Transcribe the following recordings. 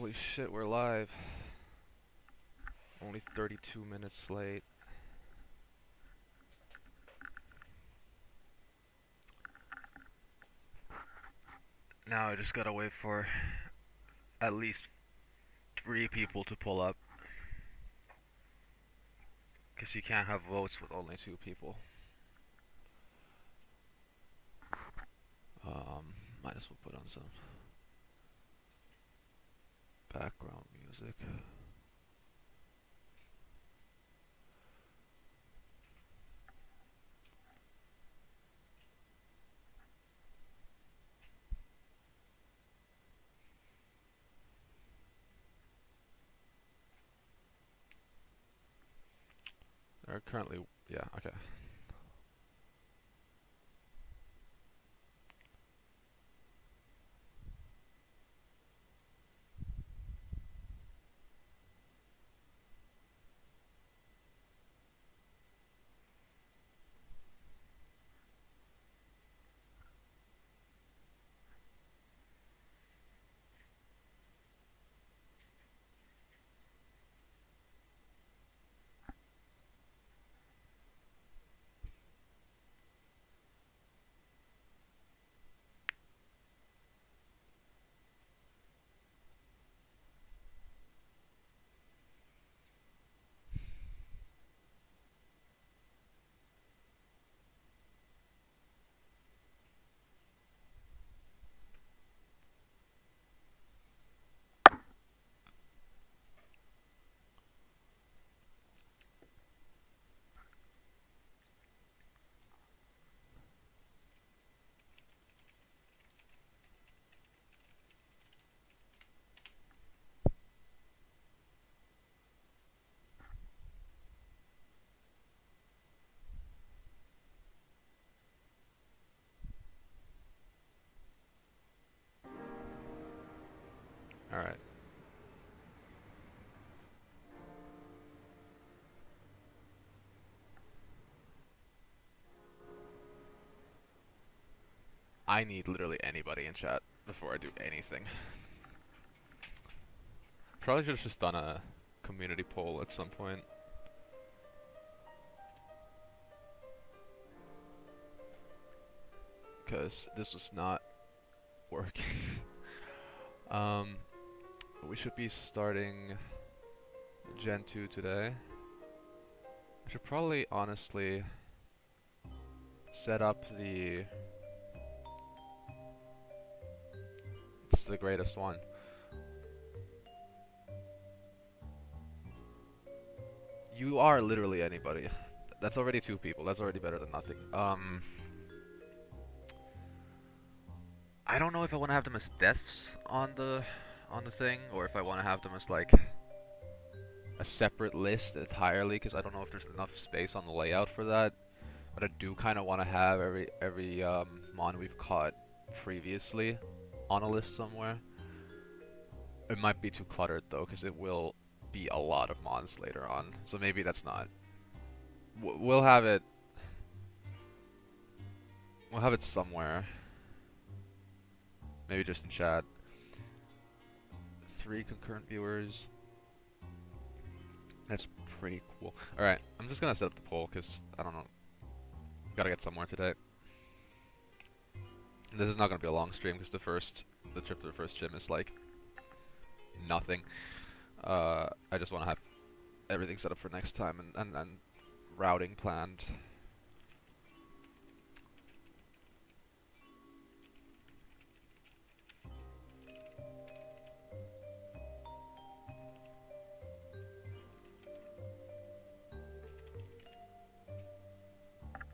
Holy shit, we're live. Only 32 minutes late. Now I just gotta wait for at least 3 people to pull up. Because you can't have votes with only 2 people. Might as well put on some background music. There are currently, yeah, okay. Alright. I need literally anybody in chat before I do anything. Probably should have just done a community poll at some point. Because this was not working. We should be starting Gen 2 today. I should probably honestly set up the... It's the greatest one. You are literally anybody. That's already 2 people. That's already better than nothing. I don't know if I want to have them as deaths on the thing, or if I want to have them as like a separate list entirely, because I don't know if there's enough space on the layout for that. But I do kind of want to have every mon we've caught previously on a list somewhere. It might be too cluttered though, because it will be a lot of mons later on. So maybe that's not. We'll have it. We'll have it somewhere. Maybe just in chat. 3 concurrent viewers. That's pretty cool. Alright, I'm just gonna set up the poll because I don't know. Gotta get somewhere today. This is not gonna be a long stream because the trip to the first gym is like nothing. I just wanna have everything set up for next time and routing planned.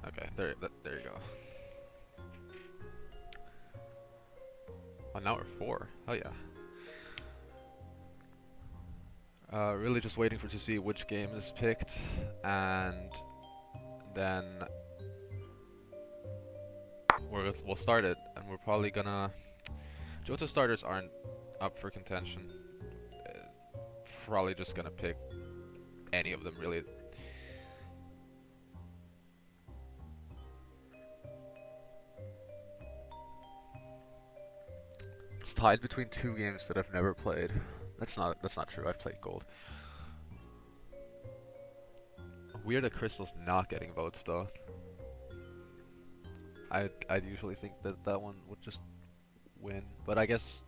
Okay, there you go. Oh, now we're 4. Oh yeah. Really just waiting to see which game is picked, and then we'll start it. And we're probably gonna... JOHTO starters aren't up for contention. Probably just gonna pick any of them, really. It's tied between 2 games that I've never played. That's not true. I've played gold. Weird that Crystal's not getting votes though. I'd usually think that that one would just win, but I guess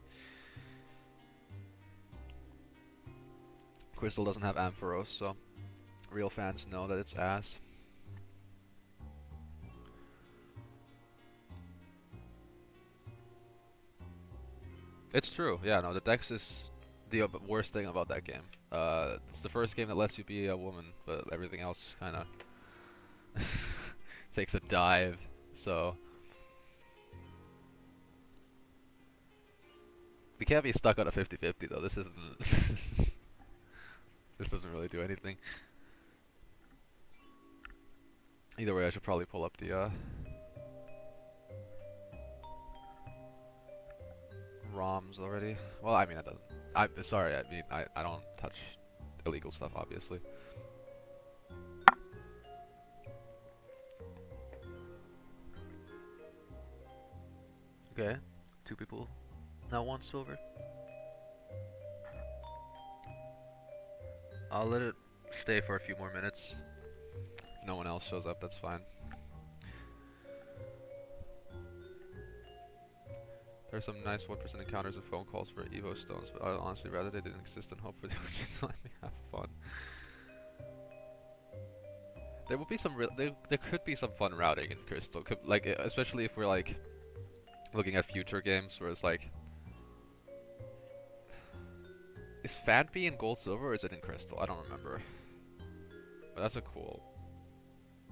Crystal doesn't have Ampharos, so real fans know that it's ass. It's true. Yeah, no, the Dex is the worst thing about that game. It's the first game that lets you be a woman, but everything else kind of takes a dive. So we can't be stuck on a 50-50 though. This isn't. This doesn't really do anything. Either way, I should probably pull up the ROMs already. Well, I mean, I'm sorry. I mean, I don't touch illegal stuff, obviously. Okay, 2 people now want silver. I'll let it stay for a few more minutes. If no one else shows up, that's fine. There's some nice 1% encounters and phone calls for Evo stones, but I'd honestly rather they didn't exist and hope for the OG to let me have fun. There will be some there could be some fun routing in Crystal, like especially if we're like looking at future games where it's like, is Fanpy in Gold Silver or is it in Crystal? I don't remember. But that's a cool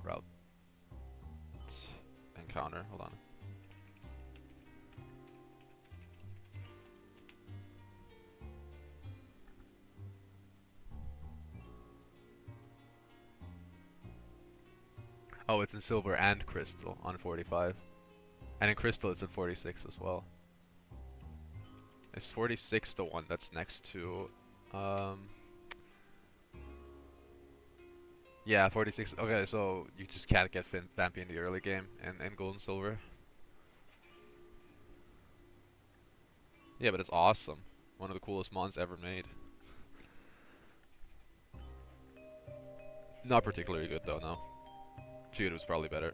route encounter. Hold on. Oh, it's in Silver and Crystal on 45. And in Crystal it's in 46 as well. Is 46 the one that's next to... Yeah, 46. Okay, so you just can't get Vampy in the early game and Gold and Silver. Yeah, but it's awesome. One of the coolest mons ever made. Not particularly good though, no. Geodude's probably better.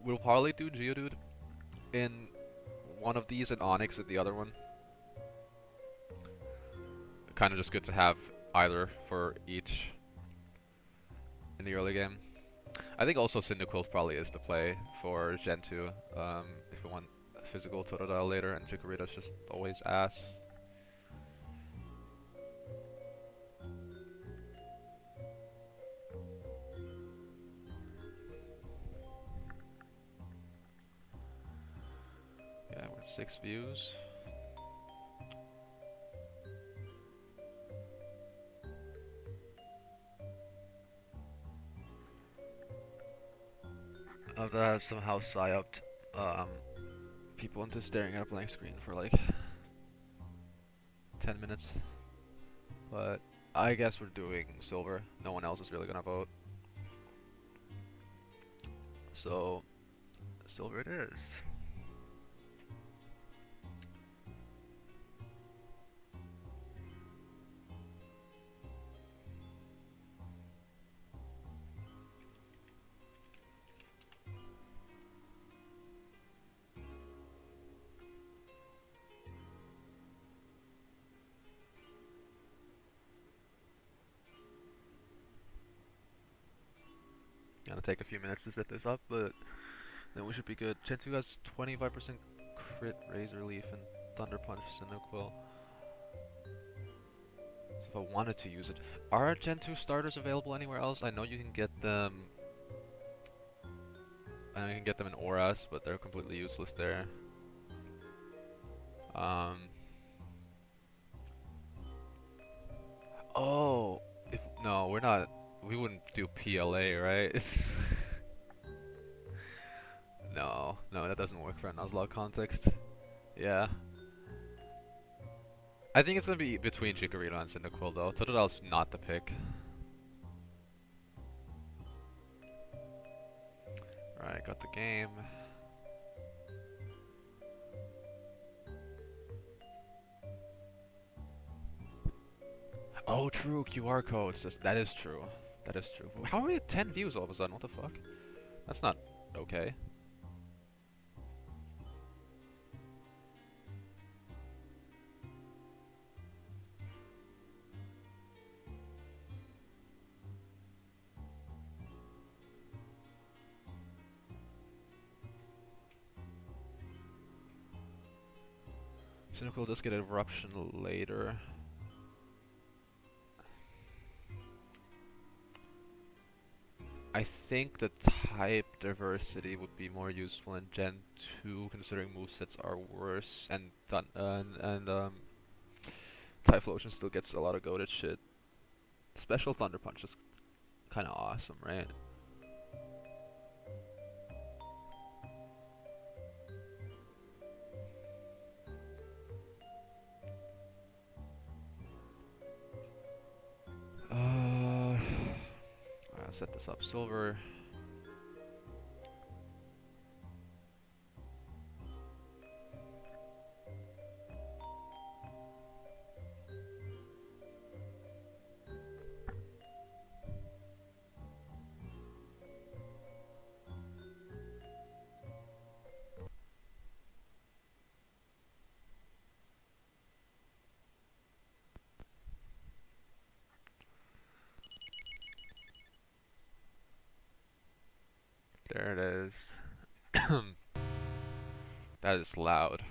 We'll probably do Geodude in one of these and Onyx in the other one. Kind of just good to have either for each in the early game. I think also Cyndaquil probably is the play for Gen 2 if we want physical Totodile later, and Chikorita's just always ass. Yeah, we're at 6 views. I've had some house psyoped people into staring at a blank screen for like 10 minutes. But I guess we're doing silver. No one else is really gonna vote. So, silver it is. Gonna take a few minutes to set this up, but then we should be good. Gen 2 has 25% crit Razor Leaf and Thunder Punch Cyndaquil. So if I wanted to use it, are Gen 2 starters available anywhere else? I know you can get them. I know you can get them in Auras, but they're completely useless there. Oh, if no, we're not. We wouldn't do PLA, right? No, that doesn't work for a Nuzlocke context. Yeah. I think it's gonna be between Chikorita and Cyndaquil though. Totodile's not the pick. Alright, got the game. Oh, true, QR codes. That is true. That is true. How are we at 10 views all of a sudden? What the fuck? That's not okay. Cynical does get an eruption later. I think the type diversity would be more useful in Gen 2, considering movesets are worse, and Typhlosion still gets a lot of goated shit. Special Thunder Punch is kind of awesome, right? I'll set this up. Silver. There it is. That is loud.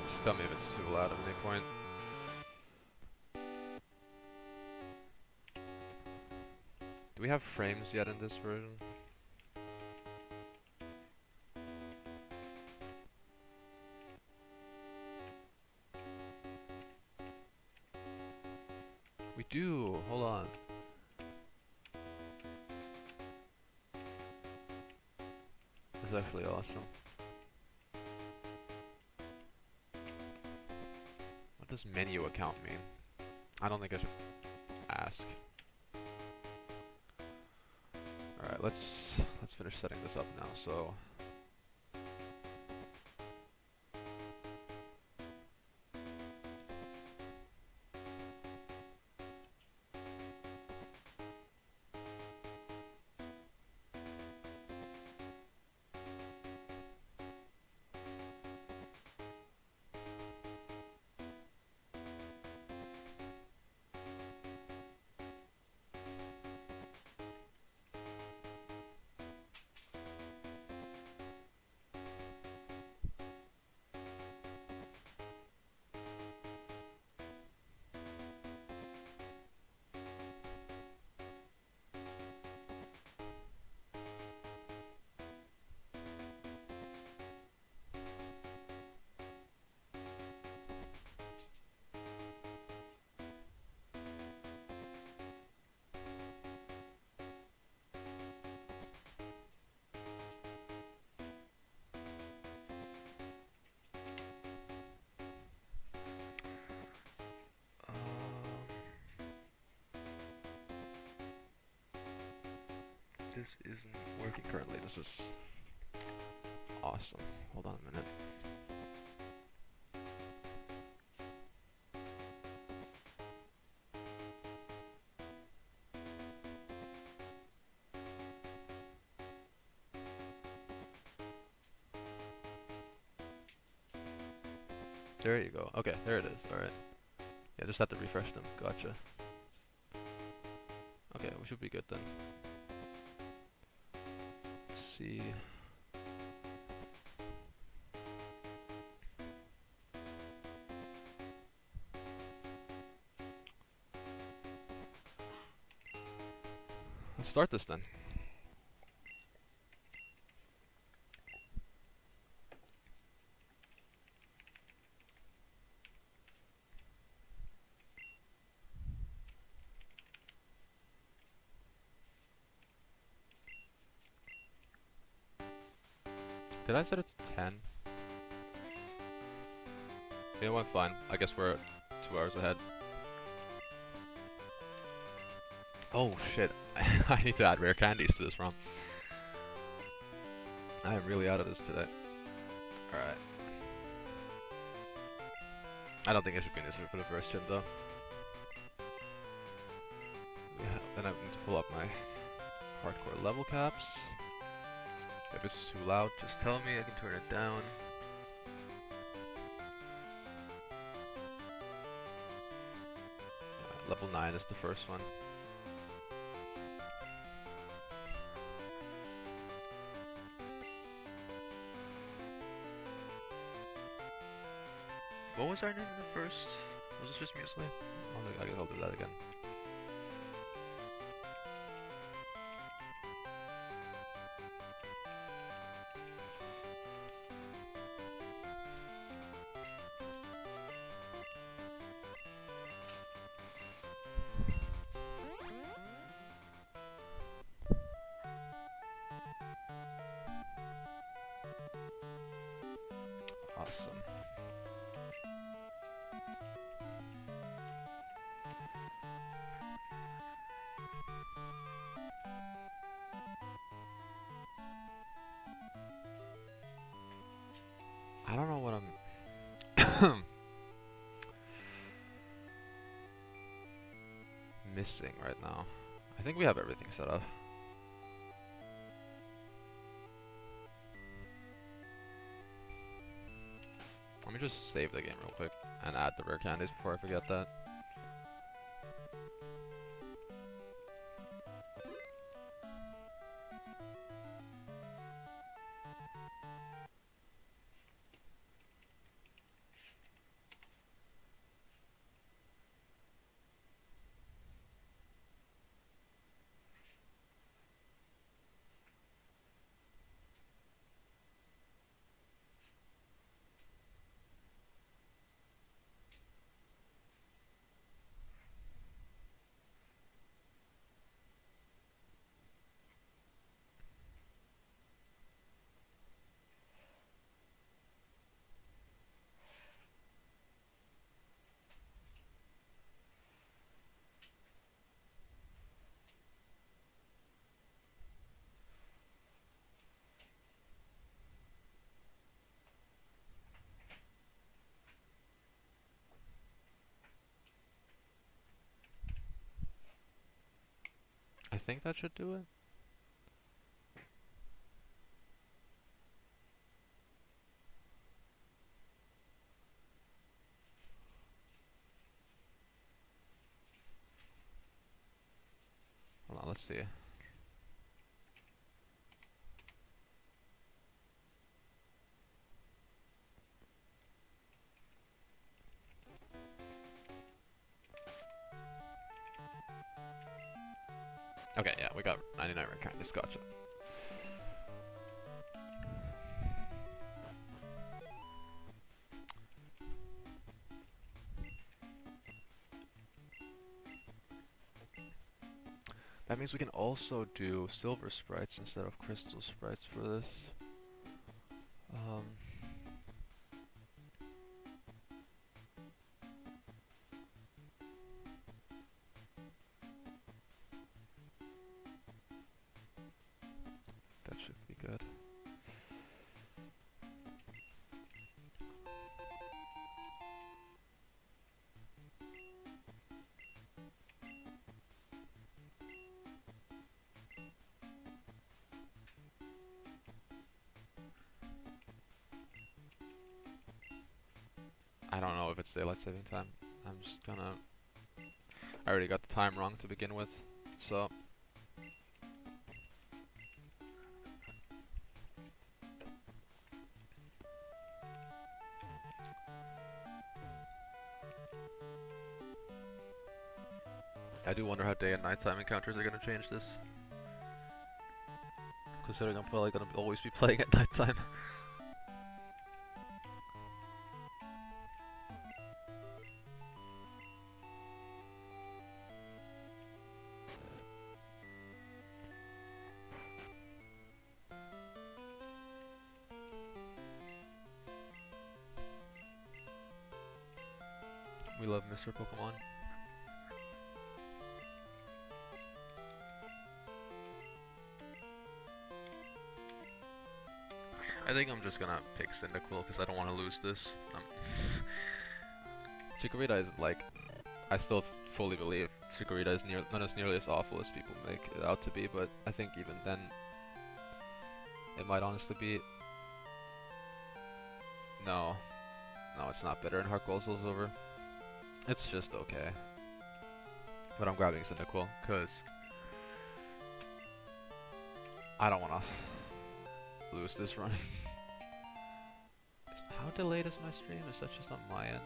Just tell me if it's too loud at any point. Do we have frames yet in this version? We do. Hold on. That's actually awesome. What does menu account mean? I don't think I should ask. Alright, let's finish setting this up now. So this isn't working currently. This is awesome. Hold on a minute. There you go. Okay, there it is. Alright. Yeah, just have to refresh them. Gotcha. Okay, we should be good then. Let's see. Let's start this then. Did I set it to 10? Yeah, it went fine. I guess we're 2 hours ahead. Oh shit, I need to add rare candies to this ROM. I am really out of this today. Alright. I don't think I should be in this for the first gym though. Yeah, then I need to pull up my hardcore level caps. If it's too loud, just tell me, I can turn it down. Level 9 is the first one. What was our name in the first? Was it just Muesli? I guess I'll do that again. Awesome. I don't know what I'm missing right now. I think we have everything set up. Let me just save the game real quick and add the rare candies before I forget that. I think that should do it. Hold on, let's see. Okay, yeah, we got 99 rare candies, gotcha. That means we can also do silver sprites instead of crystal sprites for this. That should be good. I don't know if it's daylight saving time. I'm just gonna... I already got the time wrong to begin with, so... I do wonder how day and nighttime encounters are gonna change this. Considering I'm probably gonna always be playing at nighttime. We love Mr. Pokemon. I think I'm just gonna pick Cyndaquil because I don't want to lose this. Chikorita is like, I still fully believe Chikorita is not as nearly as awful as people make it out to be, but I think even then, it might honestly be. No, it's not better in Heart Gold Soul Silver. It's just okay. But I'm grabbing Cyndaquil because I don't want to lose this run. How delayed is my stream? Is that just on my end?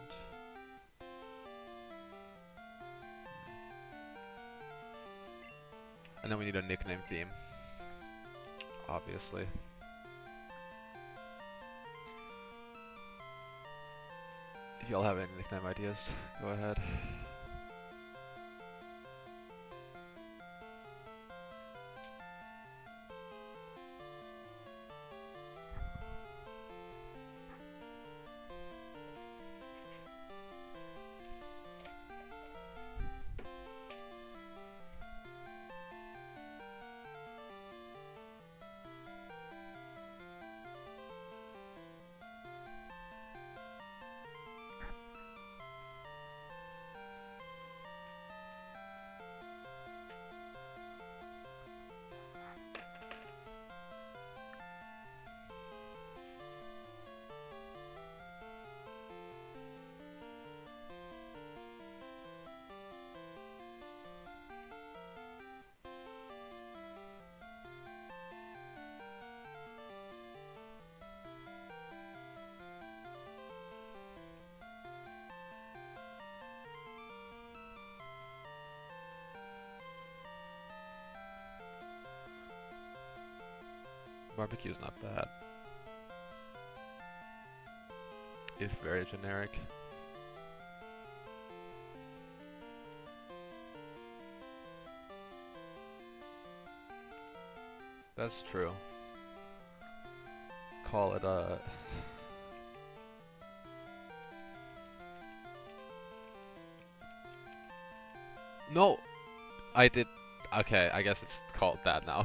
And then we need a nickname theme, obviously. If y'all have any nickname ideas, go ahead. Barbecue's not bad. If very generic. That's true. Call it a... No! I did... Okay, I guess it's called that now.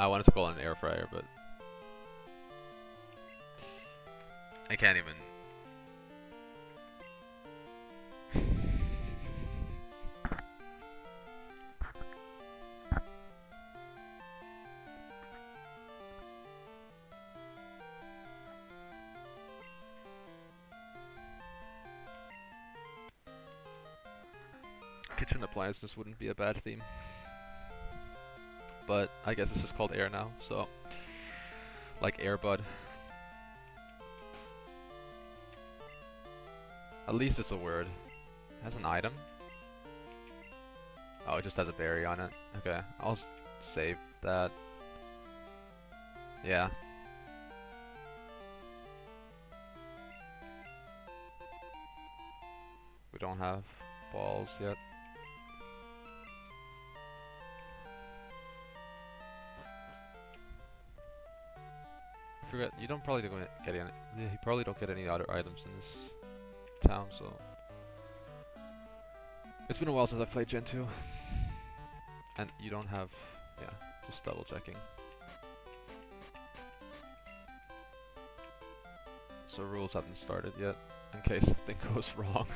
I wanted to call it an air fryer, but I can't even. Kitchen appliances wouldn't be a bad theme. But I guess it's just called air now, so like Airbud. At least it's a word. It has an item. Oh, it just has a berry on it. Okay, I'll save that. Yeah. We don't have balls yet. Forget, you don't probably get any. You probably don't get any other items in this town, so it's been a while since I've played Gen 2, and you don't have. Yeah, just double checking. So rules haven't started yet, in case something goes wrong.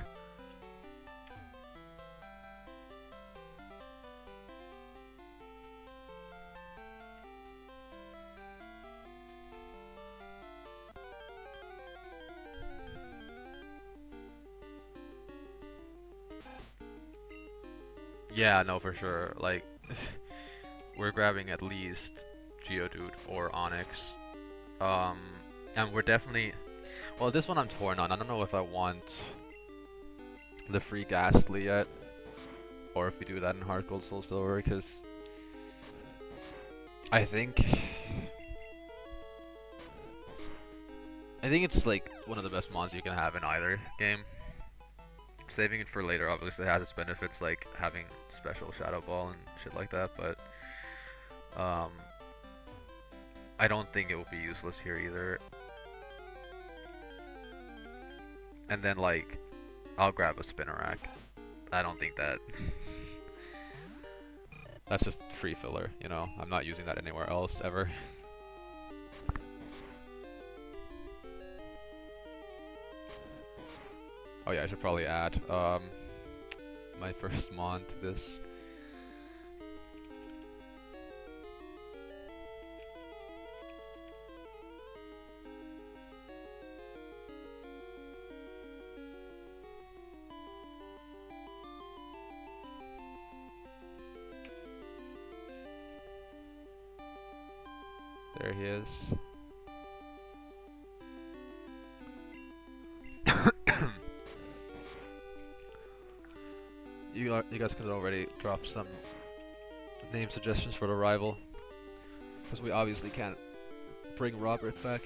Yeah, no, for sure. Like, we're grabbing at least Geodude or Onyx. And we're definitely... Well, this one I'm torn on. I don't know if I want the free Ghastly yet, or if we do that in Heart Gold Soul Silver, because I think it's like one of the best mons you can have in either game. Saving it for later obviously has its benefits, like having special Shadow Ball and shit like that, but I don't think it will be useless here either. And then like, I'll grab a spinner rack. I don't think that... That's just free filler, you know? I'm not using that anywhere else ever. Oh yeah, I should probably add my first mon to this. There he is. You guys could already drop some name suggestions for the rival, because we obviously can't bring Robert back.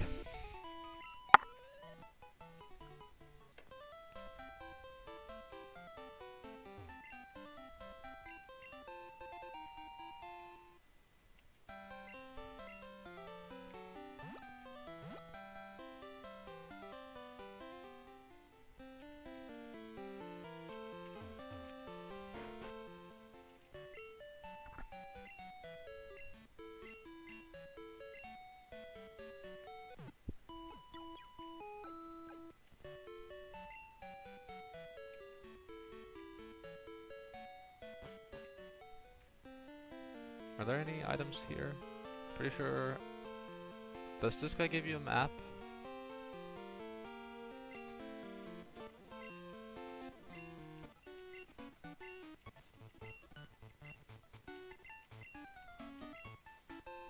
Are there any items here? Pretty sure... Does this guy give you a map?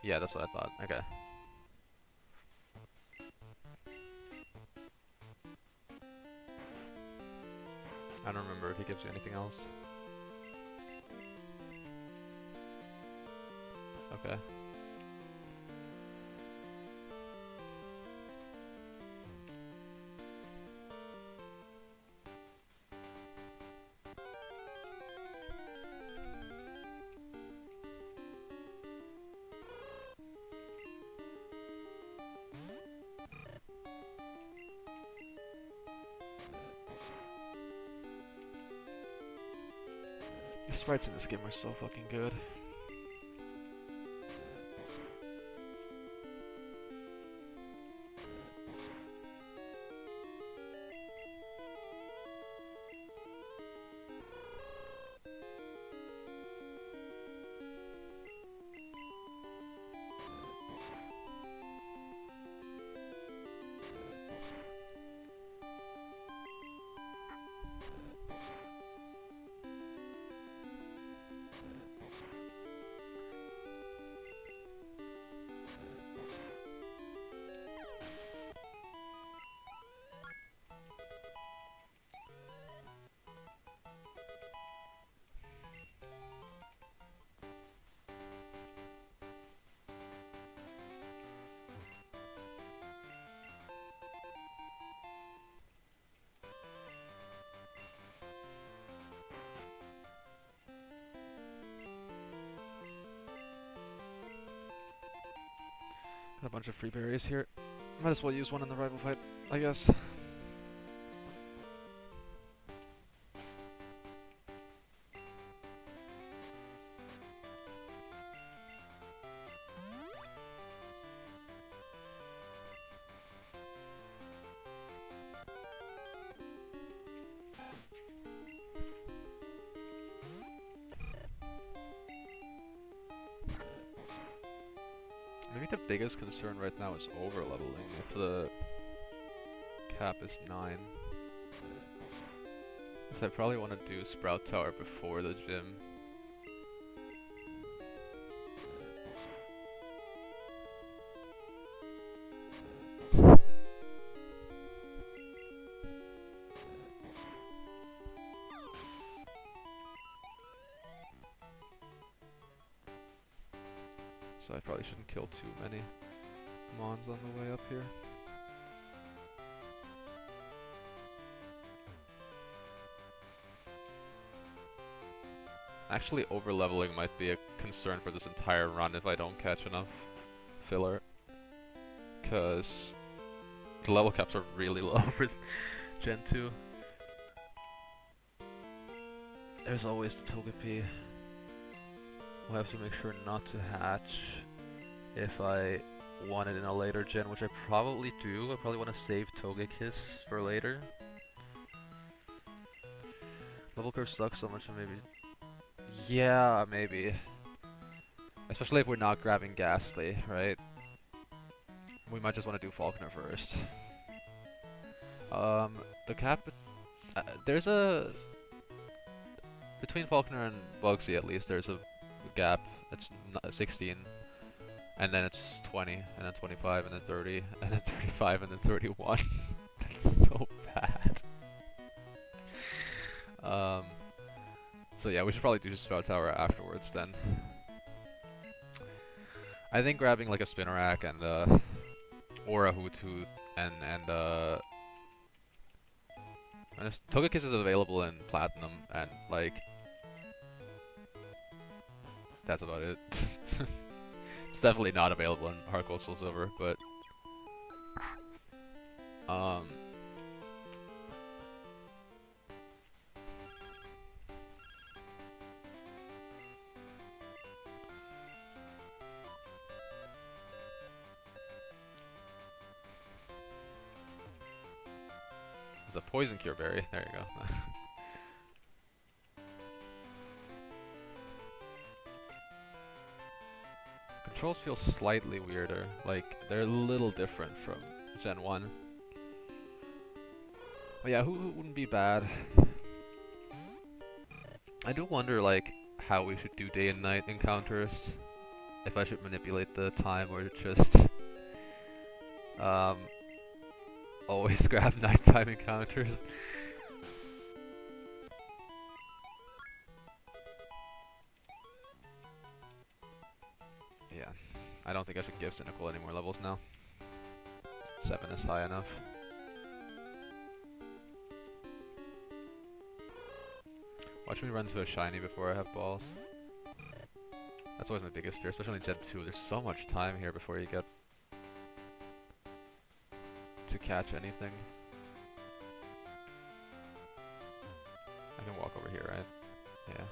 Yeah, that's what I thought. Okay. I don't remember if he gives you anything else. Okay. The sprites in this game are so fucking good. Got a bunch of free berries here. Might as well use one in the rival fight, I guess. Maybe the biggest concern right now is over-leveling. If the cap is 9. Because I probably want to do Sprout Tower before the gym. So I probably shouldn't kill too many mons on the way up here. Actually, over-leveling might be a concern for this entire run if I don't catch enough filler. because the level caps are really low for Gen 2. There's always the Togepi. We'll have to make sure not to hatch if I want it in a later gen, which I probably do. I probably want to save Togekiss for later. Level curve sucks so much, so maybe. Yeah, maybe. Especially if we're not grabbing Ghastly, right? We might just want to do Falconer first. The cap. There's a. Between Falconer and Bugsy, at least, there's a gap. It's 16. And then it's 20, and then 25, and then 30, and then 35, and then 31. That's so bad. So yeah, we should probably do Spout Tower afterwards then. I think grabbing like a Spinarak and or a Hoothoot and Togekiss is available in Platinum, and like that's about it. It's definitely not available in Heart Gold Soul Silver, but it's a Poison Cure Berry. There you go. Controls feel slightly weirder, like they're a little different from Gen 1. But yeah, who wouldn't be bad? I do wonder like how we should do day and night encounters. If I should manipulate the time or just always grab nighttime encounters. Yeah, I don't think I should give Cynical any more levels now. 7 is high enough. Watch me run to a shiny before I have balls. That's always my biggest fear, especially in Gen 2. There's so much time here before you get to catch anything. I can walk over here, right? Yeah.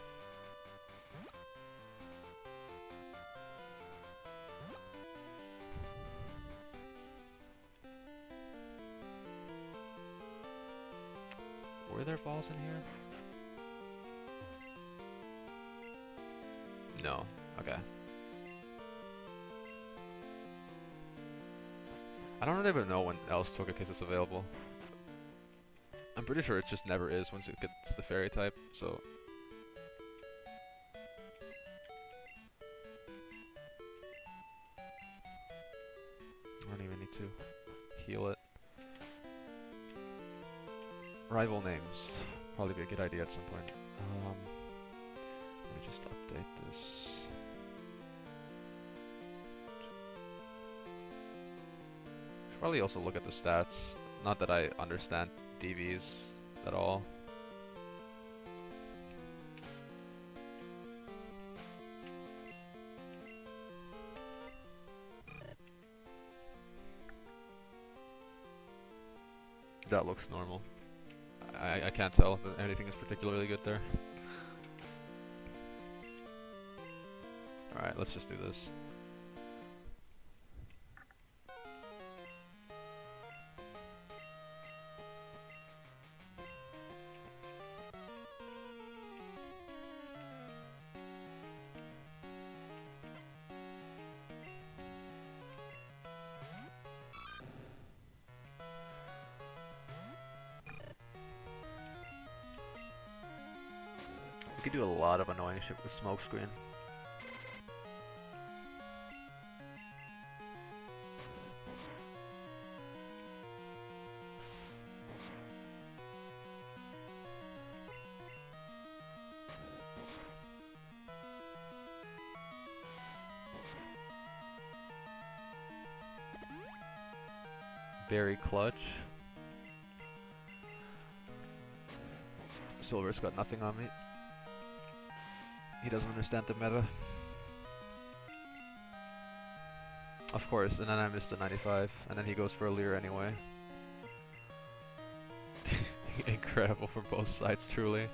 Were there balls in here? No. Okay. I don't even know when else Togekiss is available. I'm pretty sure it just never is once it gets the fairy type, so. I don't even need to heal it. Rival names. Probably be a good idea at some point. Let me just update this. Should probably also look at the stats. Not that I understand DVs at all. That looks normal. I can't tell that anything is particularly good there. Alright, let's just do this. We could do a lot of annoying shit with Smokescreen. Berry Clutch. Silver's got nothing on me. He doesn't understand the meta. Of course, and then I missed a 95, and then he goes for a leer anyway. Incredible from both sides, truly.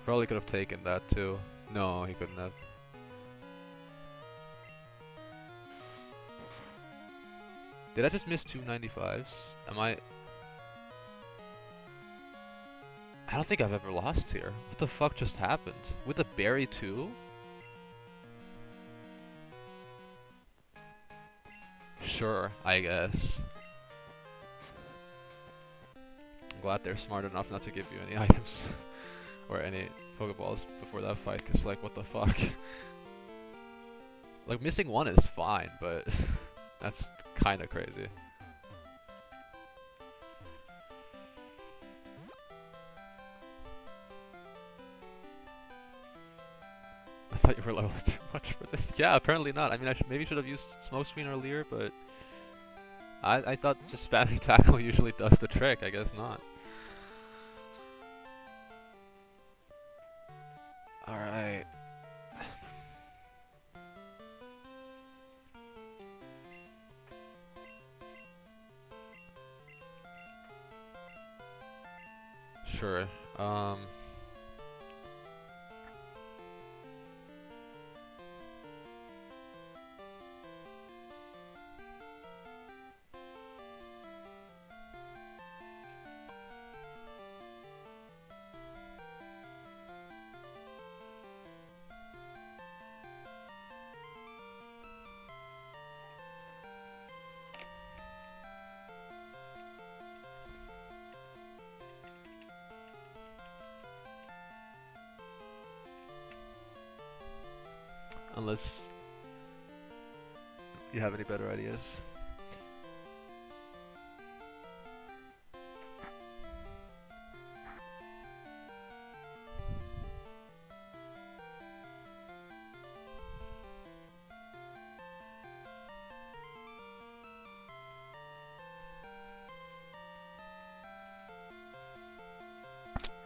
Probably could have taken that too. No, he couldn't have. Did I just miss two 95s? Am I don't think I've ever lost here. What the fuck just happened? With a berry too? Sure, I guess. I'm glad they're smart enough not to give you any items or any Pokeballs before that fight, cause like, what the fuck? Like, missing one is fine, but that's kinda crazy. I thought you were leveling too much for this. Yeah, apparently not. I mean, I maybe should have used Smokescreen or Leer, but I thought just spamming tackle usually does the trick. I guess not. Alright. Sure. Unless you have any better ideas.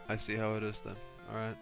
I see how it is then. Alright.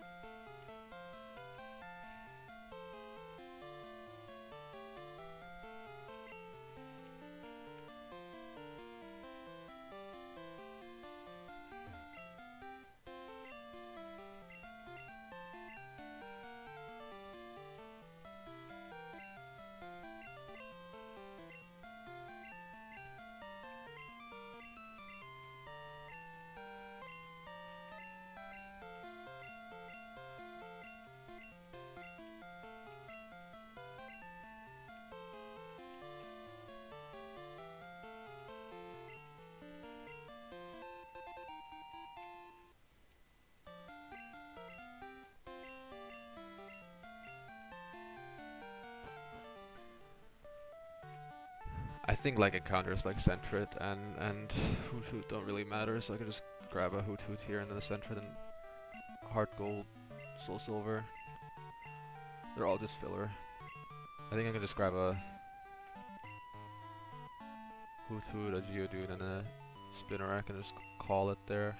I think like encounters like Sentret and Hoot Hoot don't really matter, so I can just grab a Hoot Hoot here and then a Sentret and Heart Gold, Soul Silver. They're all just filler. I think I can just grab a Hoot Hoot, a Geodude, and a Spinarak and just call it there.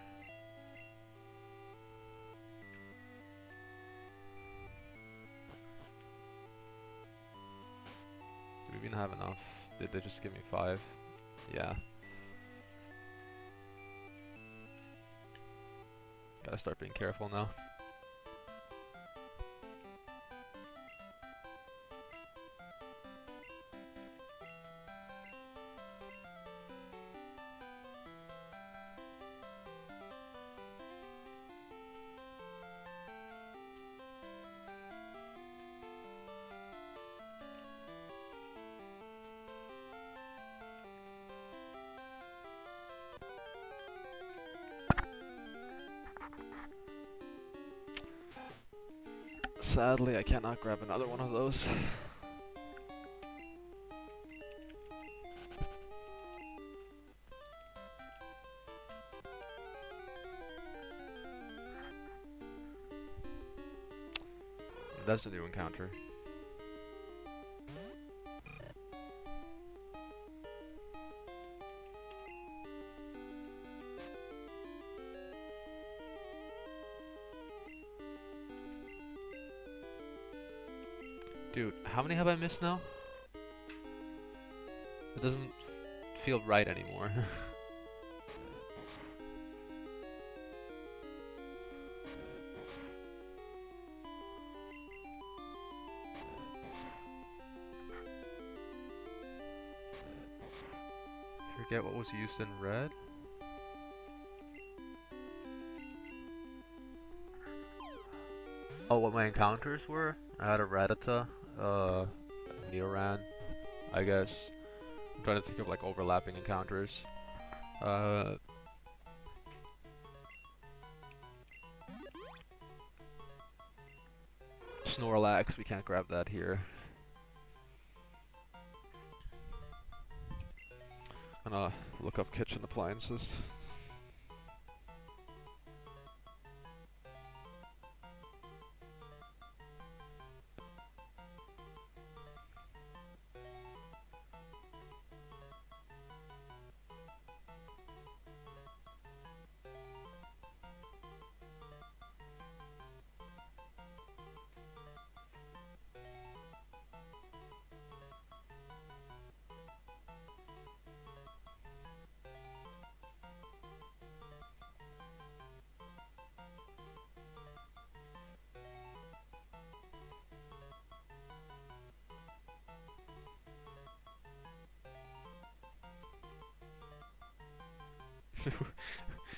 Do we even have enough? Did they just give me 5? Yeah. Gotta start being careful now. Sadly, I cannot grab another one of those. That's a new encounter. Dude, how many have I missed now? It doesn't feel right anymore. Forget what was used in red. Oh, what my encounters were? I had a Rattata, Neoran, I guess. I'm trying to think of like overlapping encounters. Snorlax, we can't grab that here. I'm gonna look up kitchen appliances.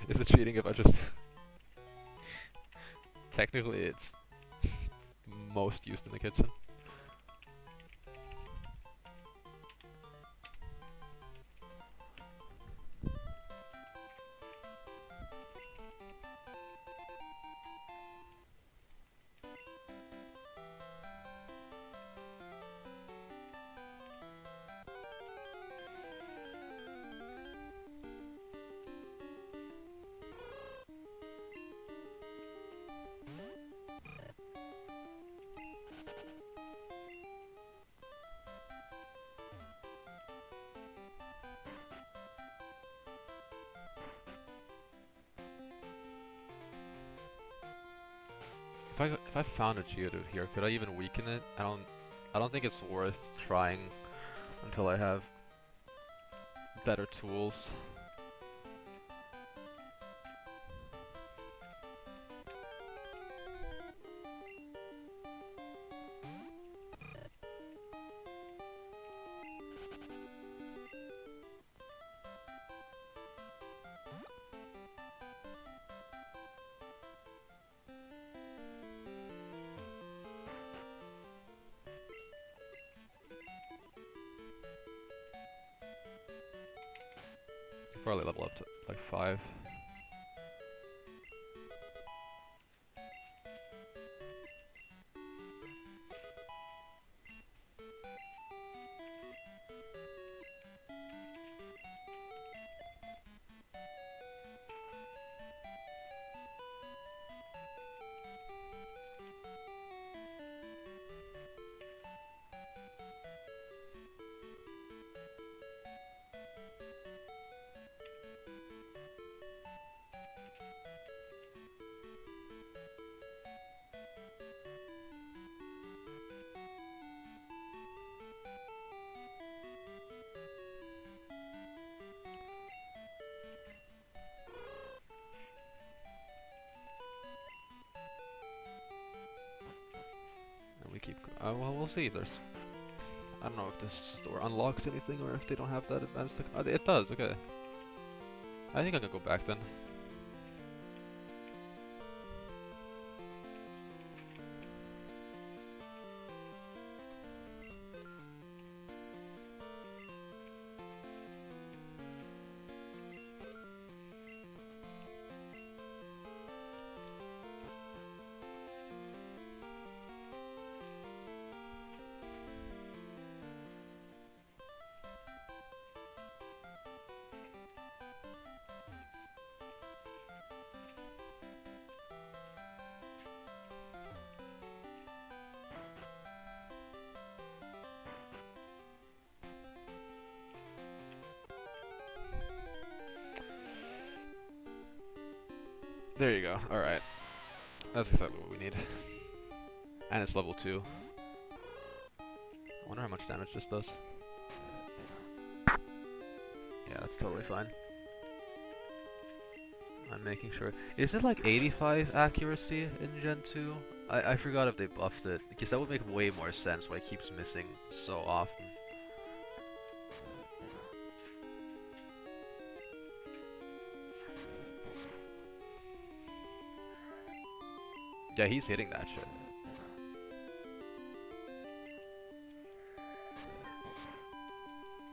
Is it cheating if I just... Technically it's most used in the kitchen. If I found a Geodude here, could I even weaken it? I don't think it's worth trying until I have better tools. Probably level up to like 5. Well, we'll see. I don't know if this store unlocks anything or if they don't have that advanced it does, okay. I think I can go back then. There you go. Alright. That's exactly what we need. And it's level 2. I wonder how much damage this does. Yeah, that's totally fine. I'm making sure. Is it like 85 accuracy in Gen 2? I forgot if they buffed it, because that would make way more sense why it keeps missing so often. Yeah, he's hitting that shit.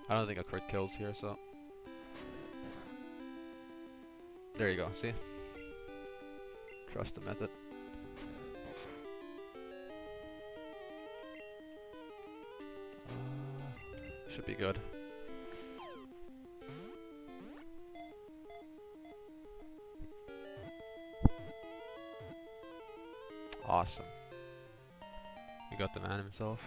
I don't think a crit kills here, so... There you go, see? Trust the method. Should be good. Awesome. We got the man himself.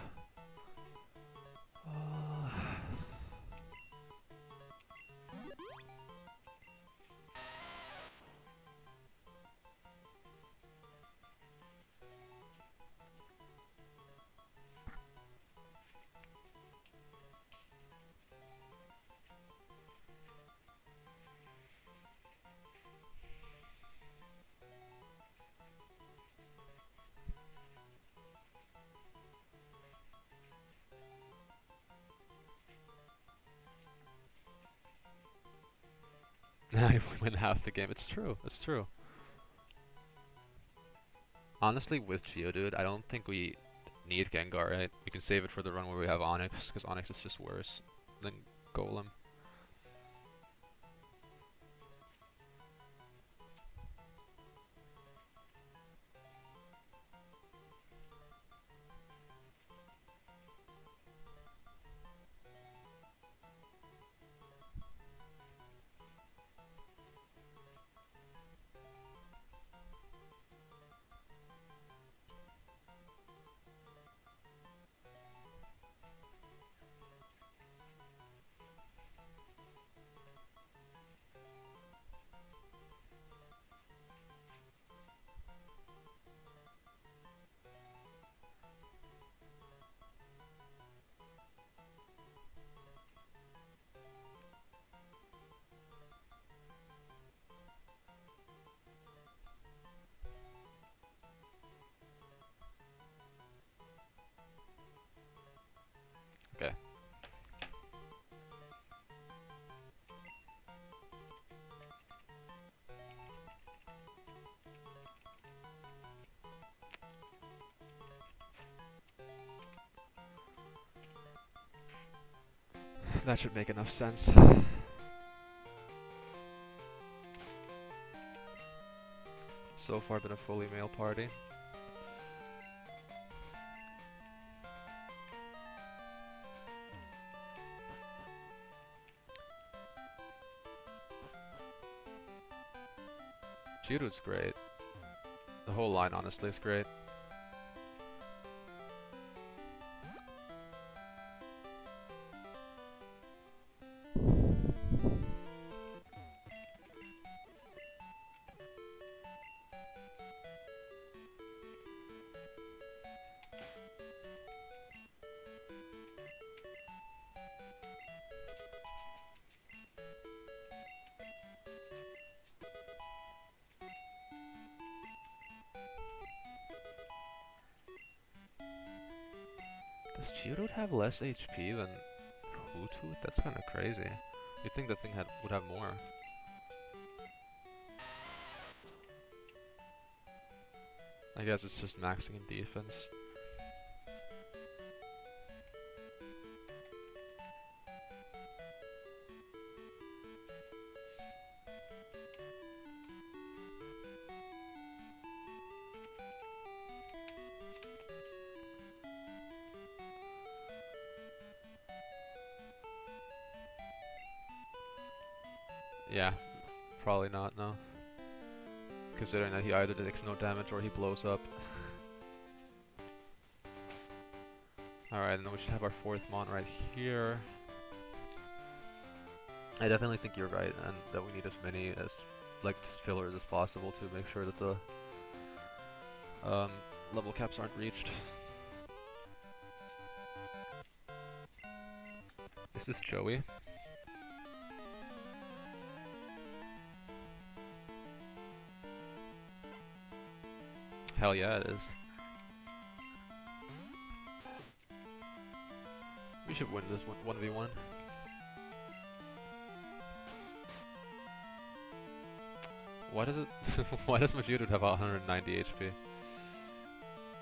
I win half the game. It's true. It's true. Honestly, with Geodude, I don't think we need Gengar, right? We can save it for the run where we have Onix, because Onix is just worse than Golem. Okay. That should make enough sense. So far been a fully male party. Geodude's great. The whole line honestly is great. Does Geodude have less HP than Hoothoot? That's kind of crazy. You'd think the thing would have more. I guess it's just maxing in defense. Yeah, probably not, no. Considering that he either takes no damage or he blows up. Alright, and then we should have our fourth Mon right here. I definitely think you're right, and that we need as many as, like, just fillers as possible to make sure that the level caps aren't reached. Is this Joey? Hell yeah, it is. We should win this 1v1. Why does it? Why does my Geodude have 190 HP?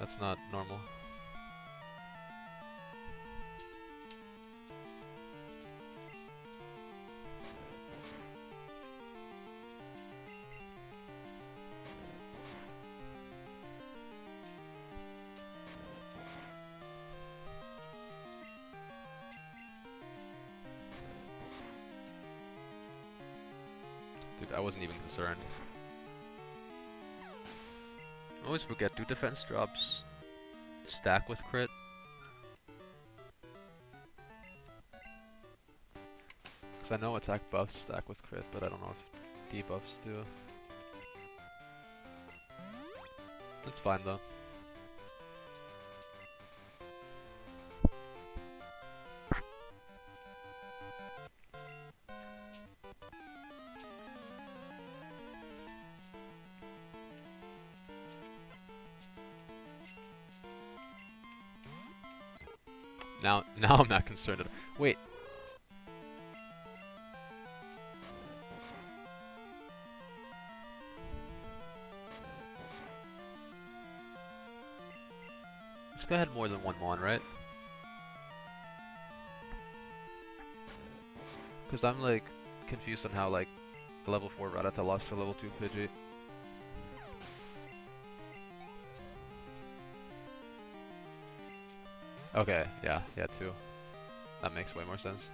That's not normal. Dude, I wasn't even concerned. I always forget, do defense drops stack with crit? Because I know attack buffs stack with crit, but I don't know if debuffs do. It's fine though. Now I'm not concerned. Wait. This guy had more than one Mon, right? Because I'm like confused on how like a level 4 Rattata lost to a level 2 Pidgey. Okay, yeah, 2. That makes way more sense.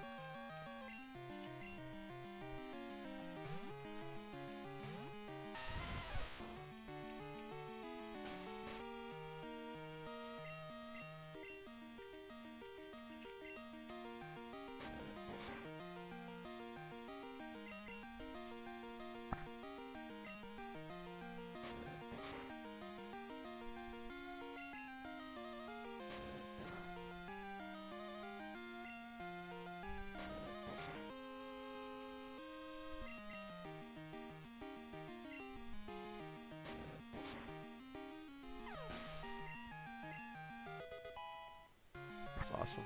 Awesome.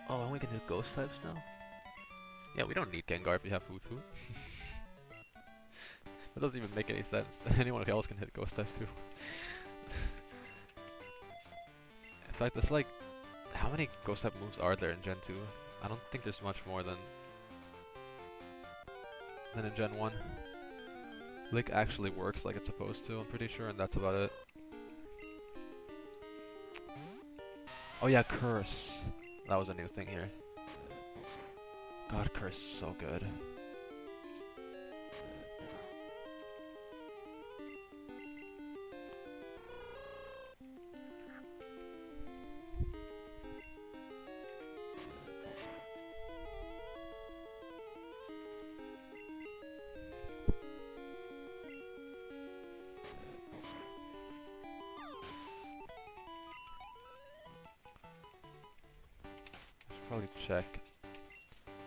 Oh, and we can do ghost types now? Yeah, we don't need Gengar if we have Hoot Hoot. That doesn't even make any sense. Anyone else can hit ghost types too. In fact, that's like... How many ghost type moves are there in Gen 2? I don't think there's much more than in Gen 1. Lick actually works like it's supposed to, I'm pretty sure, and that's about it. Oh yeah, Curse. That was a new thing here. God, Curse is so good. Probably check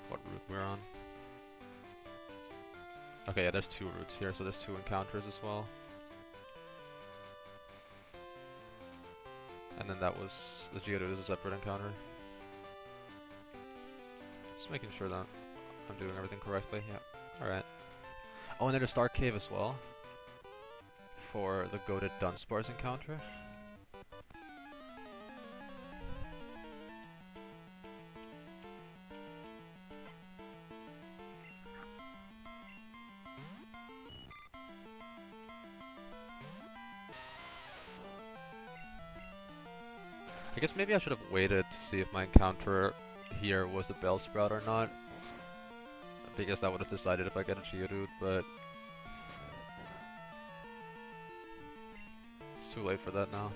what route we're on. Okay, yeah, there's 2 routes here, so there's 2 encounters as well. And then that was... the Geodude is a separate encounter. Just making sure that I'm doing everything correctly, yeah. Alright. Oh, and there's Dark Cave as well. For the goated Dunsparce encounter. I guess maybe I should have waited to see if my encounter here was the Bellsprout or not. Because that would have decided if I get a Geodude, but... it's too late for that now.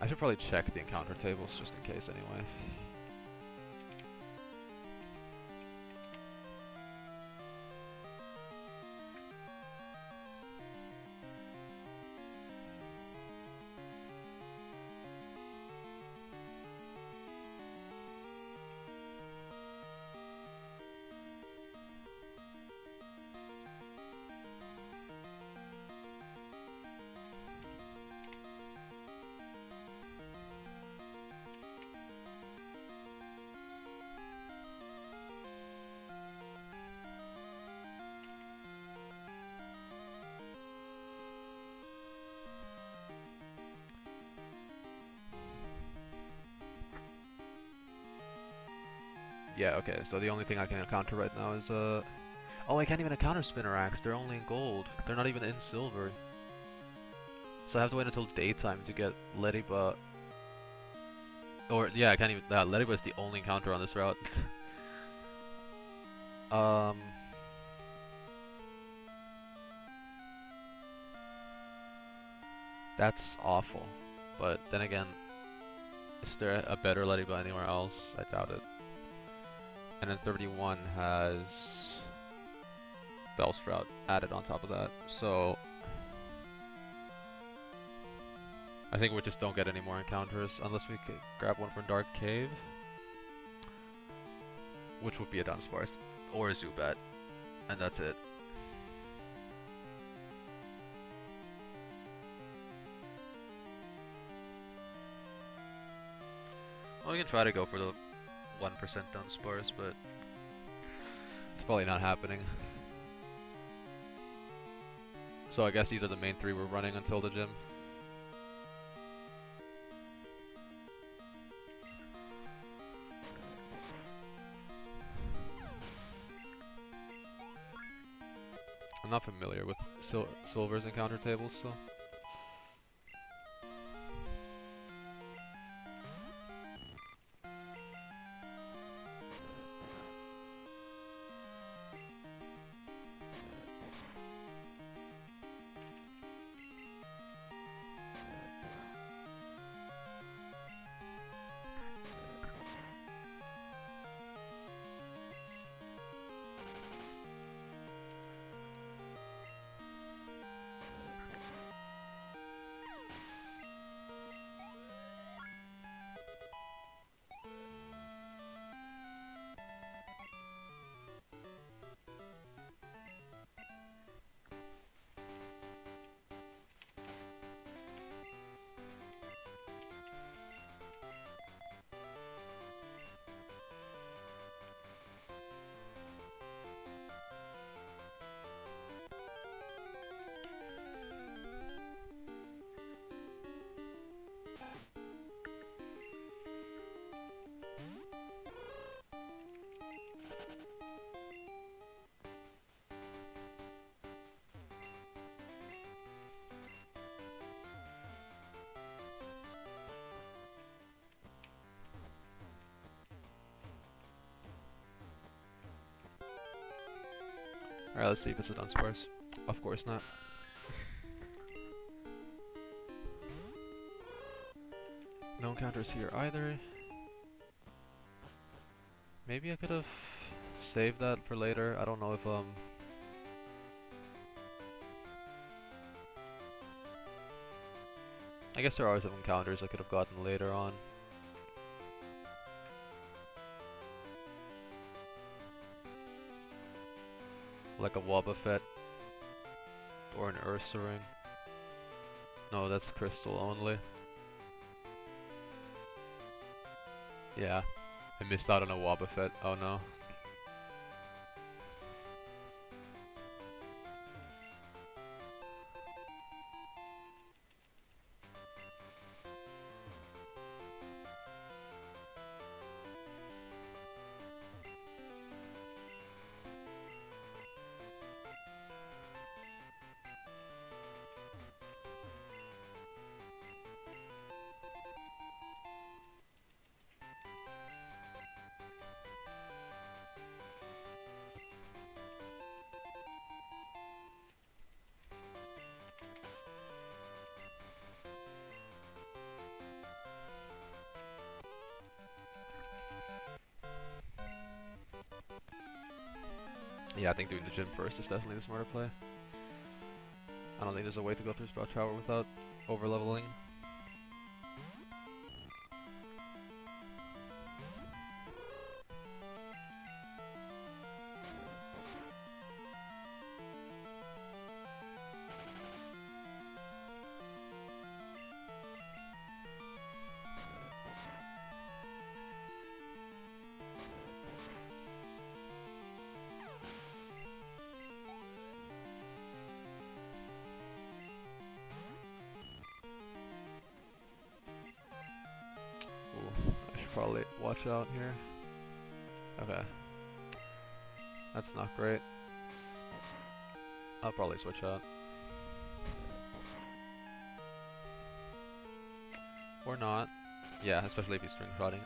I should probably check the encounter tables just in case anyway. Yeah, okay, so the only thing I can encounter right now is, oh, I can't even encounter spinner axe. They're only in gold. They're not even in silver. So I have to wait until daytime to get Ladybug. Or, yeah, I can't even, Ladybug is the only encounter on this route. That's awful. But then again, is there a better Ladybug anywhere else? I doubt it. And then 31 has Bellsprout added on top of that. So I think we just don't get any more encounters unless we could grab one from Dark Cave, which would be a Dunsparce or a Zubat, and that's it. Well, we can try to go for the 1% Dunsparce, but it's probably not happening. So I guess these are the main three we're running until the gym. I'm not familiar with Silver's encounter tables, so... Alright, let's see if it's a Dunsparce. Of course not. No encounters here either. Maybe I could have saved that for later. I don't know if I guess there are some encounters I could have gotten later on. Like a Wobbuffet or an Ursaring. No, that's crystal only. Yeah, I missed out on a Wobbuffet. Oh no. Yeah, I think doing the gym first is definitely the smarter play. I don't think there's a way to go through Sprout Tower without over-leveling. Ooh, I should probably watch out here. Okay. That's not great. I'll probably switch out. Or not. Yeah, especially if he's string prodding.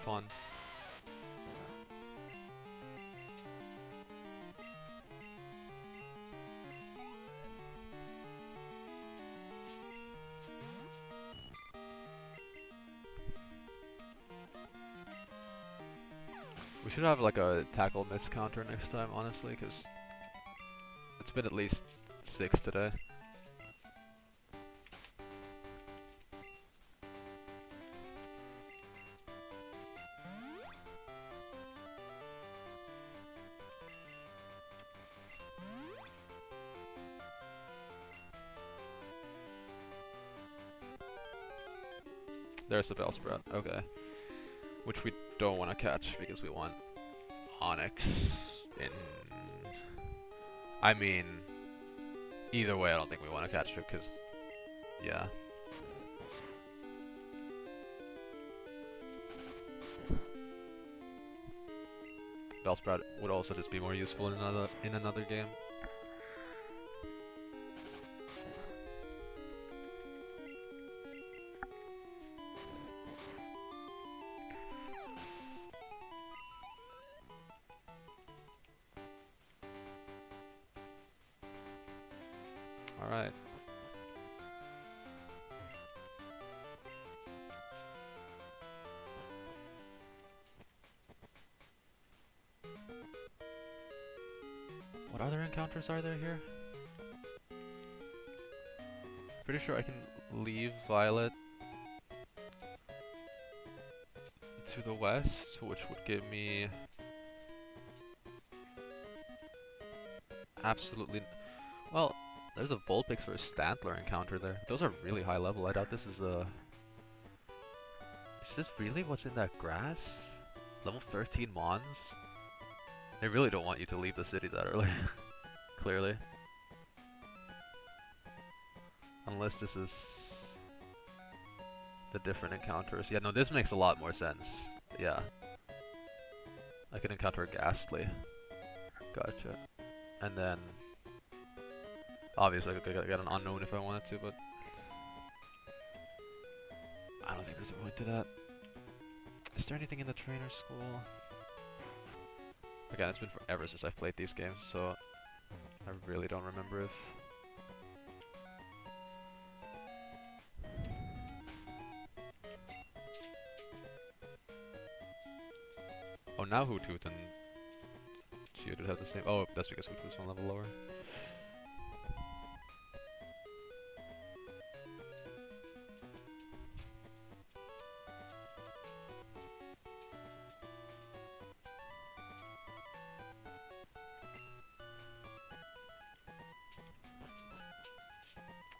Fun. We should have like a tackle miss counter next time, honestly, because it's been at least 6 today. There's a Bellsprout, okay. Which we don't want to catch because we want Onyx in... I mean, either way I don't think we want to catch it because, yeah. Bellsprout would also just be more useful in another game. Alright. What other encounters are there here? Pretty sure I can leave Violet to the west, which would give me absolutely... Well, there's a Vulpix or a Stantler encounter there. Those are really high level. I doubt this is a... Is this really what's in that grass? Level 13 Mons? They really don't want you to leave the city that early. Clearly. Unless this is the different encounters. Yeah, no, this makes a lot more sense. Yeah. I can encounter a Ghastly. Gotcha. And then... Obviously, I could get an Unknown if I wanted to, but... I don't think there's a point to that. Is there anything in the trainer school? Again, it's been forever since I've played these games, so... I really don't remember if... Oh, now Hoothoot and Geodude have the same... Oh, that's because Hoothoot's one level lower.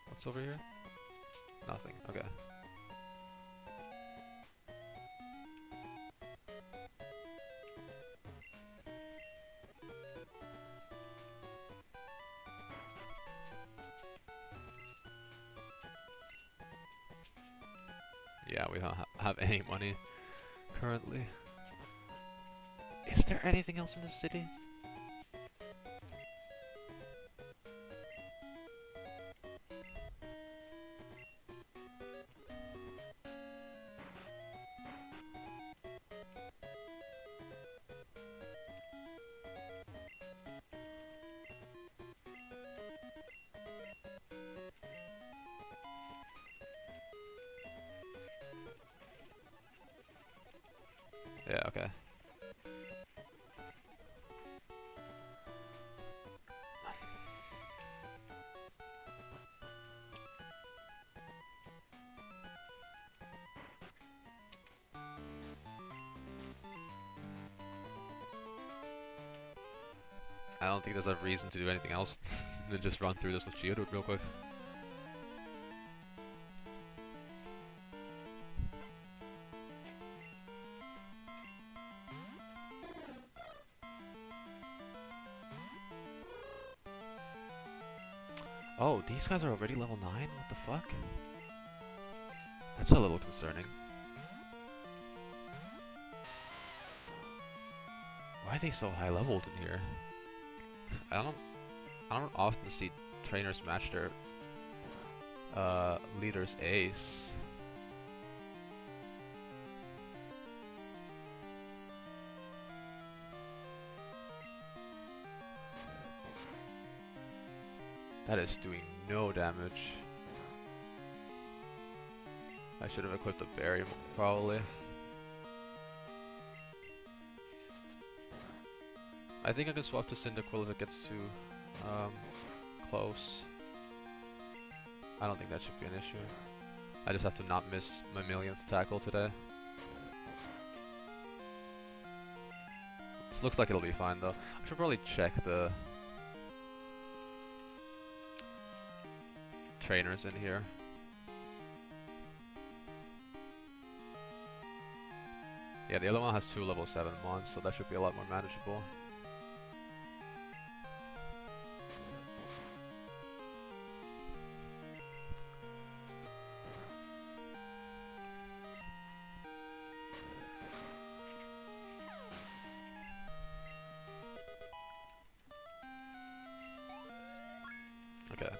What's over here? Nothing. Okay. Yeah, we don't have any money currently. Is there anything else in the city? Yeah, okay. I don't think there's a reason to do anything else than just run through this with Geodude real quick. Oh, these guys are already level 9? What the fuck? That's a little concerning. Why are they so high leveled in here? I don't often see trainers match their leader's ace. That is doing no damage. I should have equipped a berry, probably. I think I can swap to Cyndaquil if it gets too close. I don't think that should be an issue. I just have to not miss my millionth tackle today. This looks like it'll be fine though. I should probably check the trainers in here. Yeah, the other one has 2 level 7 mons, so that should be a lot more manageable. Okay.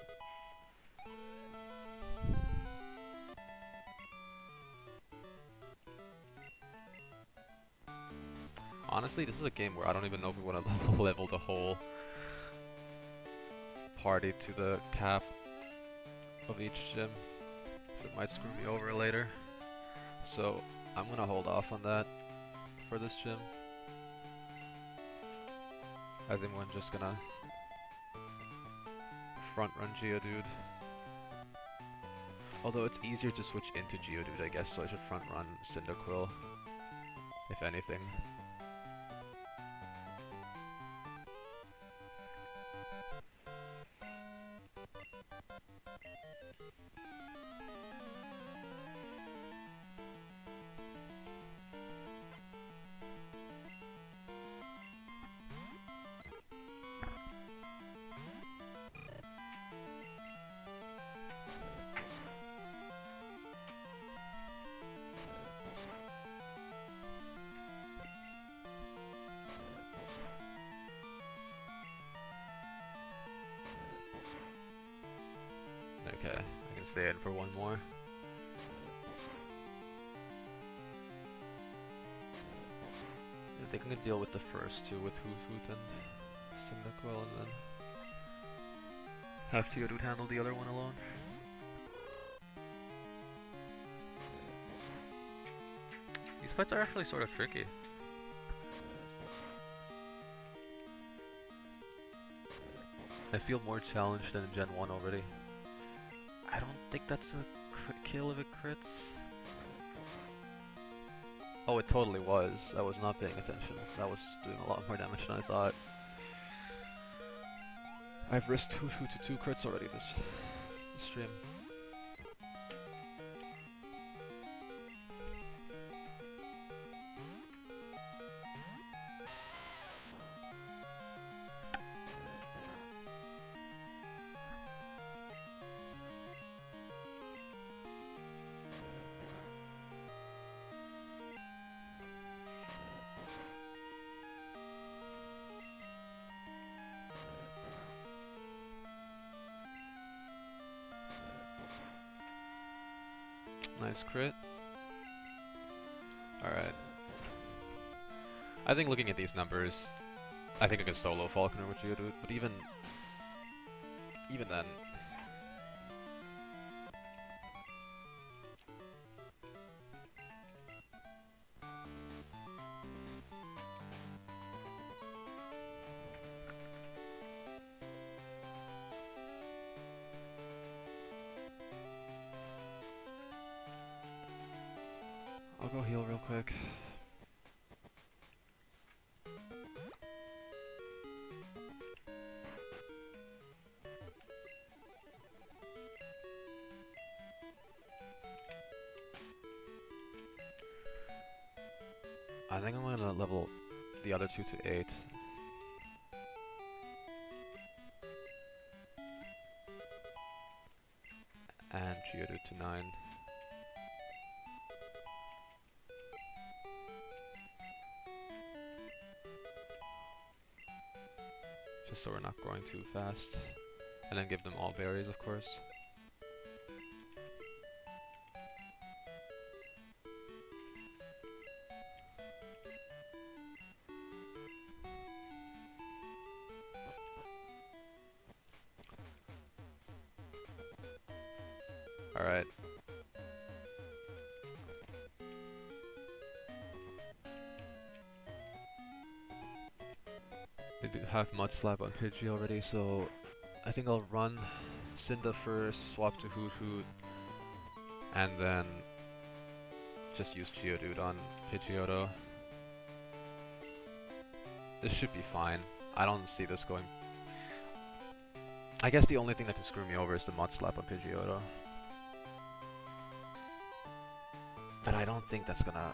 Honestly, this is a game where I don't even know if we want to level the whole party to the cap of each gym. It might screw me over later. So I'm gonna hold off on that for this gym. I think we're just gonna front run Geodude. Although it's easier to switch into Geodude, I guess, so I should front run Cyndaquil, if anything. Okay, I can stay in for one more. I think I can deal with the first two with Hoothoot and Cyndaquil, and then have Geodude handle the other one alone. These fights are actually sort of tricky. I feel more challenged than in Gen 1 already. I don't think that's a kill if it crits. Oh, it totally was. I was not paying attention. That was doing a lot more damage than I thought. I've risked Hoothoot to 2 crits already this stream. Nice crit. Alright. I think looking at these numbers, I think I can solo Falconer with Geodude, but even then. I'll go heal real quick. I think I'm gonna level the other two to 8. Geodude to 9. Just so we're not growing too fast. And then give them all berries, of course. Alright. We have Mud Slap on Pidgey already, so I think I'll run Cinda first, swap to Hoot Hoot, and then just use Geodude on Pidgeotto. This should be fine. I don't see this going... I guess the only thing that can screw me over is the Mud Slap on Pidgeotto. But I don't think that's gonna...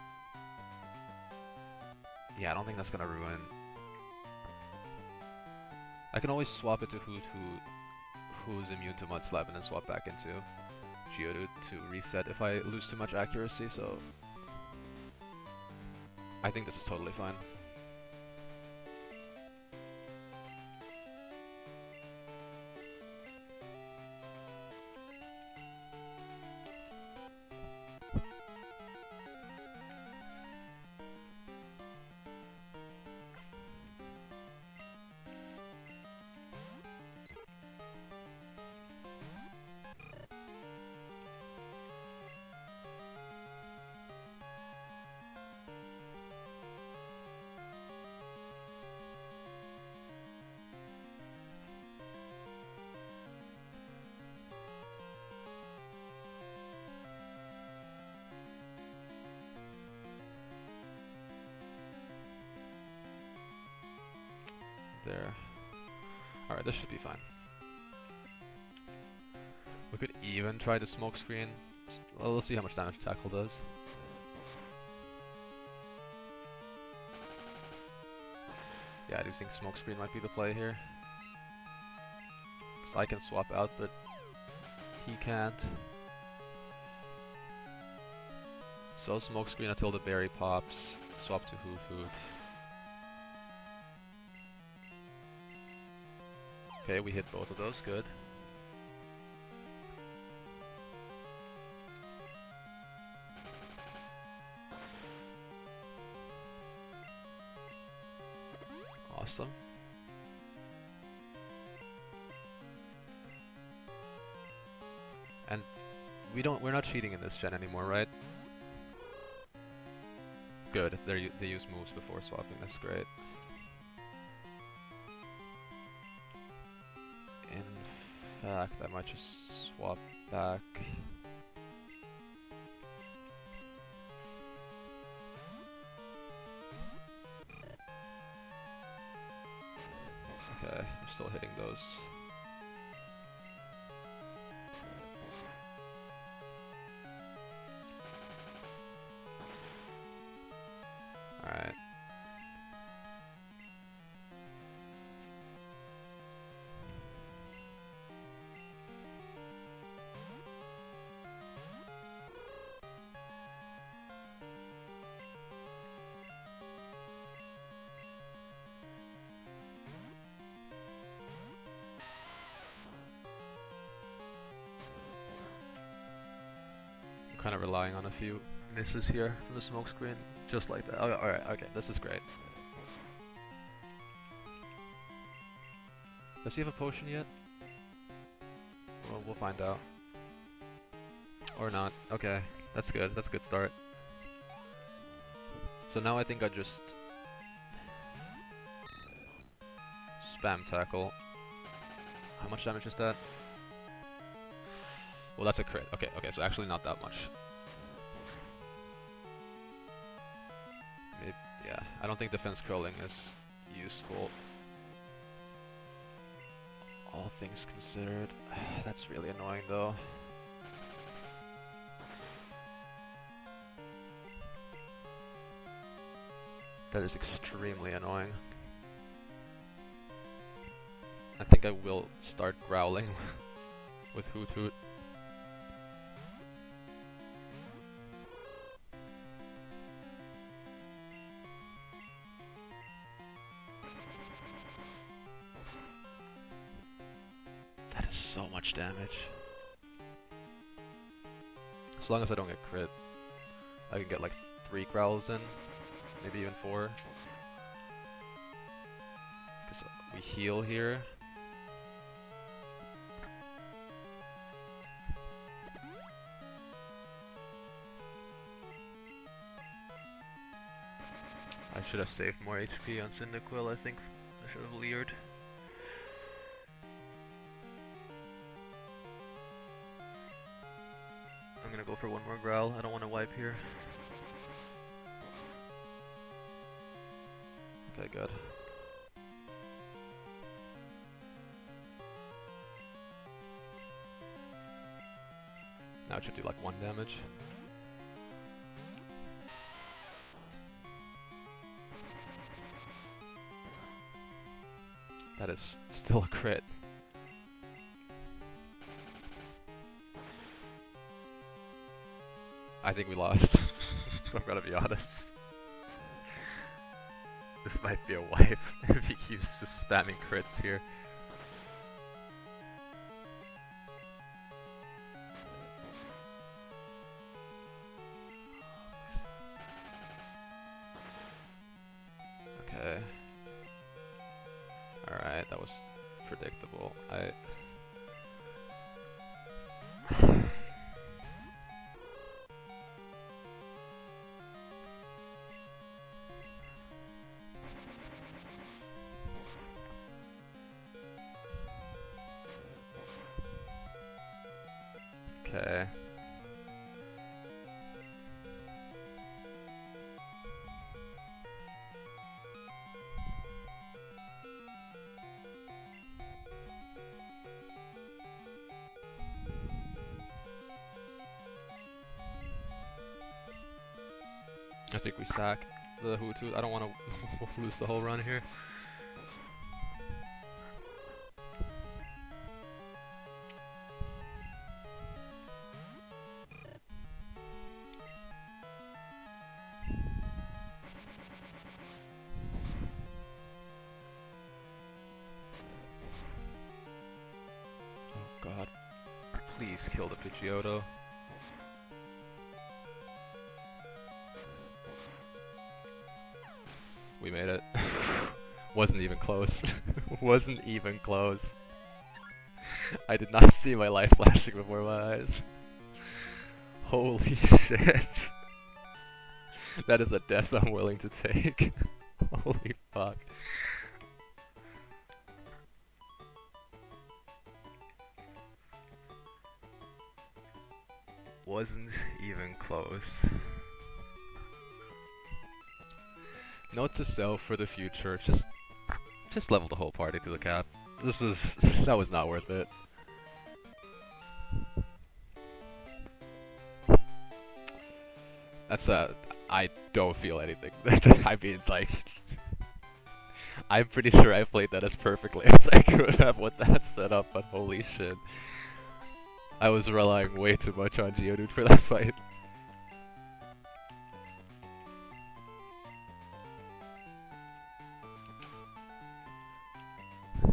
Yeah, I don't think that's gonna ruin... I can always swap it to Hoot Hoot, who's immune to Mud Slap, and then swap back into Geodude to reset if I lose too much accuracy, so... I think this is totally fine. There. Alright, this should be fine. We could even try the smoke screen. Well, let's see how much damage Tackle does. Yeah, I do think smoke screen might be the play here. Because I can swap out, but he can't. So smoke screen until the berry pops. Swap to Hoot Hoot. Okay, we hit both of those, good. Awesome. And we're not cheating in this gen anymore, right? Good, they use moves before swapping, that's great. In fact, I might just swap back. Okay, I'm still hitting those. Alright. Kind of relying on a few misses here from the smoke screen, just like that. Okay, alright, okay, this is great. Does he have a potion yet? Well, we'll find out. Or not. Okay, that's good. That's a good start. So now I think I just spam Tackle. How much damage is that? Well, that's a crit. Okay, okay, so actually not that much. Maybe, yeah, I don't think defense curling is useful. All things considered. That's really annoying though. That is extremely annoying. I think I will start growling with Hoot Hoot. That is so much damage. As long as I don't get crit, I can get like 3 growls in, maybe even 4. Because we heal here. I should have saved more HP on Cyndaquil, I think. I should have leered. I'm gonna go for one more growl, I don't want to wipe here. Okay, good. Now it should do like 1 damage. That is still a crit. I think we lost. I'm gonna be honest. This might be a wipe if he keeps just spamming crits here. Okay. Alright, that was predictable. Okay. I think we sack the Hutu. I don't want to lose the whole run here. Oh god. Please kill the Pidgeotto. We made it. Wasn't even close. Wasn't even close. I did not see my life flashing before my eyes. Holy shit. That is a death I'm willing to take. Holy fuck. Wasn't even close. Note to self for the future, just level the whole party to the cap. That was not worth it. That's I don't feel anything. I mean, like, I'm pretty sure I played that as perfectly as I could have with that setup, but holy shit. I was relying way too much on Geodude for that fight.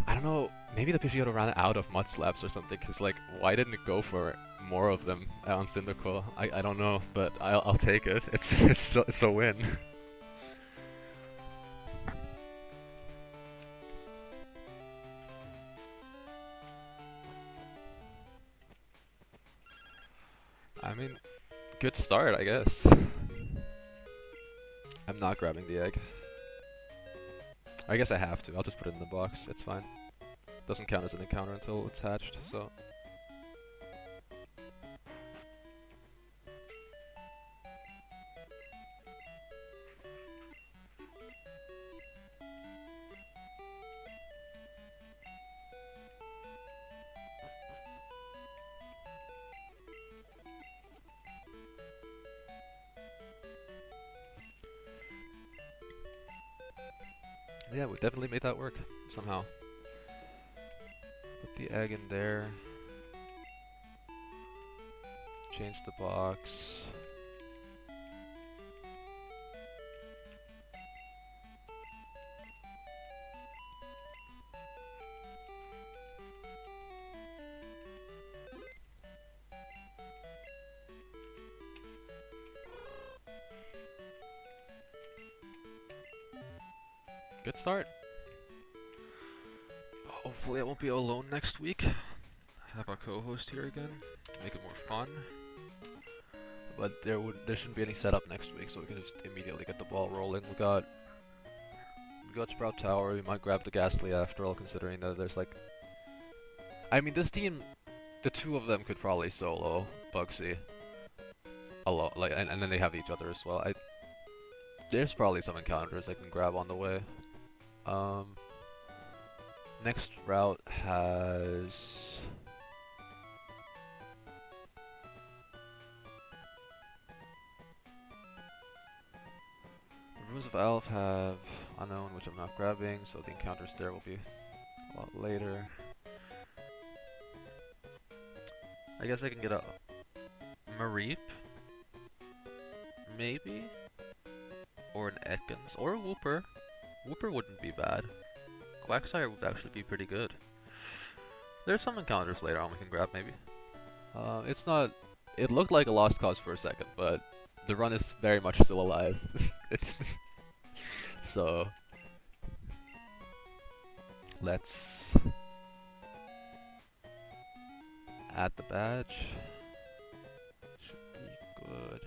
I don't know, maybe the Pidgeotto ran out of Mud Slaps or something, cause like, why didn't it go for more of them on Cyndaquil? I don't know, but I'll take it. It's a win. I mean, good start, I guess. I'm not grabbing the egg. I guess I have to. I'll just put it in the box. It's fine. Doesn't count as an encounter until it's hatched, so. Yeah, we definitely made that work somehow. Put the egg in there. Change the box. good start. Hopefully I won't be alone next week. Have a co-host here again, make it more fun. But there shouldn't be any setup next week, so we can just immediately get the ball rolling. We got Sprout Tower. We might grab the Ghastly after all, considering that there's like, I mean, this team, the two of them could probably solo Bugsy a lot, like, and then they have each other as well. There's probably some encounters I can grab on the way. Next route has Rules of Elf have Unknown, which I'm not grabbing, so the encounters there will be a lot later. I guess I can get a Mareep, maybe, or an Ekans, or a Wooper. Wooper wouldn't be bad. Quagsire would actually be pretty good. There's some encounters later on we can grab, maybe. It's not... It looked like a lost cause for a second, but the run is very much still alive. So... let's... add the badge. Should be good.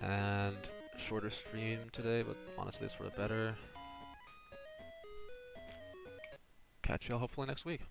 And... shorter stream today, but honestly it's for the better. Catch y'all hopefully next week.